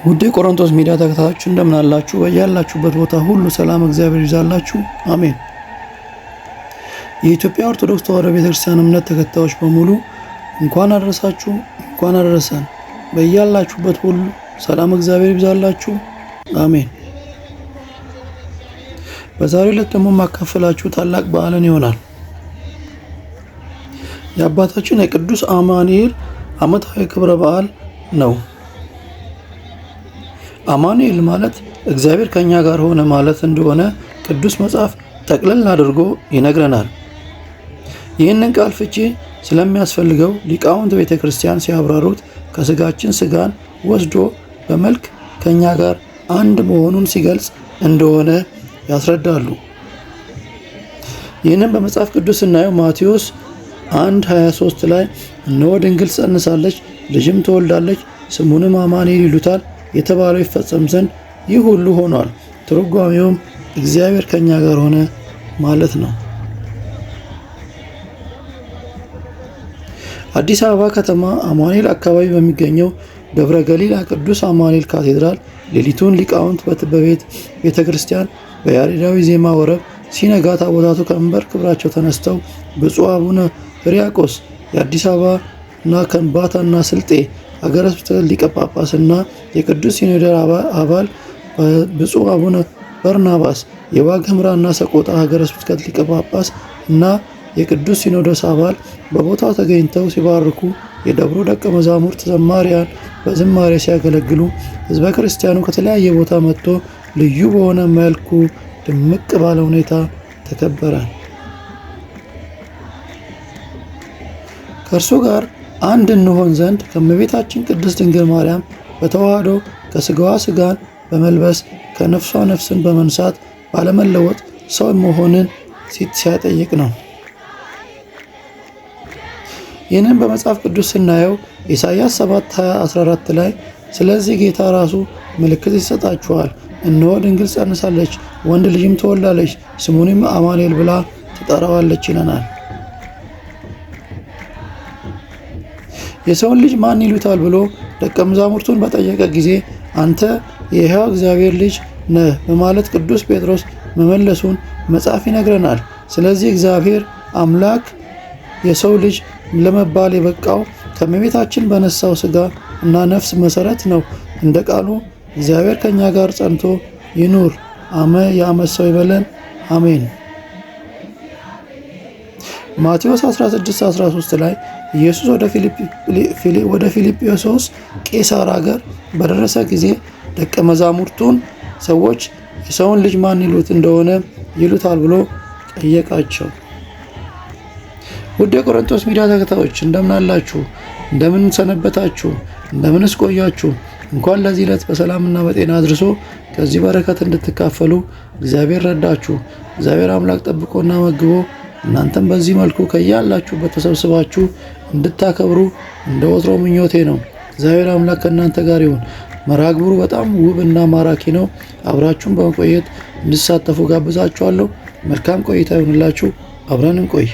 ውድ የቆሮንቶስ ሚዲያ ተከታታዮች እንደምን አላችሁ? በያላችሁበት ቦታ ሁሉ ሰላም እግዚአብሔር ይዛላችሁ። አሜን። የኢትዮጵያ ኦርቶዶክስ ተዋሕዶ ቤተክርስቲያን እምነት ተከታዮች በሙሉ እንኳን አደረሳችሁ፣ እንኳን አደረሰን። በያላችሁበት ሁሉ ሰላም እግዚአብሔር ይዛላችሁ። አሜን። በዛሬው ዕለት ደግሞ ማካፈላችሁ ታላቅ በዓልን ይሆናል። የአባታችን የቅዱስ አማኑኤል ዓመታዊ ክብረ በዓል ነው። አማኑኤል ማለት እግዚአብሔር ከኛ ጋር ሆነ ማለት እንደሆነ ቅዱስ መጽሐፍ ጠቅለል አድርጎ ይነግረናል። ይህንን ቃል ፍቺ ስለሚያስፈልገው ሊቃውንት ቤተ ክርስቲያን ሲያብራሩት ከስጋችን ስጋን ወስዶ በመልክ ከኛ ጋር አንድ መሆኑን ሲገልጽ እንደሆነ ያስረዳሉ። ይህንን በመጽሐፍ ቅዱስ ስናየው ማቴዎስ 1:23 ላይ እነሆ ድንግል ጸንሳለች፣ ልጅም ትወልዳለች፣ ስሙንም አማኑኤል ይሉታል የተባለው ይፈጸም ዘንድ ይህ ሁሉ ሆኗል። ትርጓሜውም እግዚአብሔር ከኛ ጋር ሆነ ማለት ነው። አዲስ አበባ ከተማ አማኑኤል አካባቢ በሚገኘው ደብረ ገሊላ ቅዱስ አማኑኤል ካቴድራል ሌሊቱን ሊቃውንት ቤተ ክርስቲያን በያሬዳዊ ዜማ ወረብ ሲነጋ ታቦታቱ ከመንበር ክብራቸው ተነስተው ብፁዕ አቡነ ሕርያቆስ የአዲስ አበባና ከምባታና ስልጤ ሀገረ ስብከት ሊቀ ጳጳስና የቅዱስ ሲኖዶስ አባል ብፁዕ አቡነ በርናባስ የዋግ ኽምራና ሰቆጣ ሀገረ ስብከት ሊቀ ጳጳስ እና የቅዱስ ሲኖዶስ አባል በቦታው ተገኝተው ሲባርኩ፣ የደብሩ ደቀ መዛሙርት ዘማሪያን በዝማሬ ሲያገለግሉ፣ ሕዝበ ክርስቲያኑ ከተለያየ ቦታ መጥቶ ልዩ በሆነ መልኩ ድምቅ ባለ ሁኔታ ተከበረ። ከእርሱ ጋር አንድ እንሆን ዘንድ ከእመቤታችን ቅድስት ድንግል ማርያም በተዋህዶ ከስጋዋ ስጋን በመልበስ ከነፍሷ ነፍስን በመንሳት ባለመለወጥ ሰው መሆንን ሲያጠይቅ ነው። ይህንን በመጽሐፍ ቅዱስ ስናየው ኢሳይያስ 7:14 ላይ ስለዚህ ጌታ ራሱ ምልክት ይሰጣችኋል፣ እነሆ ድንግል ጸንሳለች፣ ወንድ ልጅም ትወልዳለች፣ ስሙንም አማኑኤል ብላ ትጠራዋለች ይለናል። የሰውን ልጅ ማን ይሉታል ብሎ ደቀ መዛሙርቱን በጠየቀ ጊዜ አንተ የሕያው እግዚአብሔር ልጅ ነህ በማለት ቅዱስ ጴጥሮስ መመለሱን መጽሐፍ ይነግረናል። ስለዚህ እግዚአብሔር አምላክ የሰው ልጅ ለመባል የበቃው ከእመቤታችን በነሳው ስጋ እና ነፍስ መሰረት ነው። እንደ ቃሉ እግዚአብሔር ከኛ ጋር ጸንቶ ይኑር። የዓመት ሰው ይበለን። አሜን። ማቴዎስ 16:13 ላይ ኢየሱስ ወደ ፊልጵስዩስ ቄሳር ሀገር በደረሰ ጊዜ ደቀ መዛሙርቱን ሰዎች የሰውን ልጅ ማን ይሉታል ብሎ ጠየቃቸው። ውድ የቆሮንቶስ ሚዲያ ተከታዮች እንደምን አላችሁ? እንደምን ሰነበታችሁ? እንደምንስ ቆያችሁ? እንኳን ለዚህ ዕለት በሰላምና በጤና አድርሶ ከዚህ በረከት እንድትካፈሉ እግዚአብሔር ረዳችሁ። እግዚአብሔር አምላክ ጠብቆና መግቦ እናንተም በዚህ መልኩ ከያላችሁበት ተሰብስባችሁ እንድታከብሩ እንደ ወትሮ ምኞቴ ነው። እግዚአብሔር አምላክ ከእናንተ ጋር ይሁን። መርሐ ግብሩ በጣም ውብ እና ማራኪ ነው። አብራችሁን በመቆየት እንድትሳተፉ ጋብዛችኋለሁ። መልካም ቆይታ ይሁንላችሁ። አብረን እንቆይ።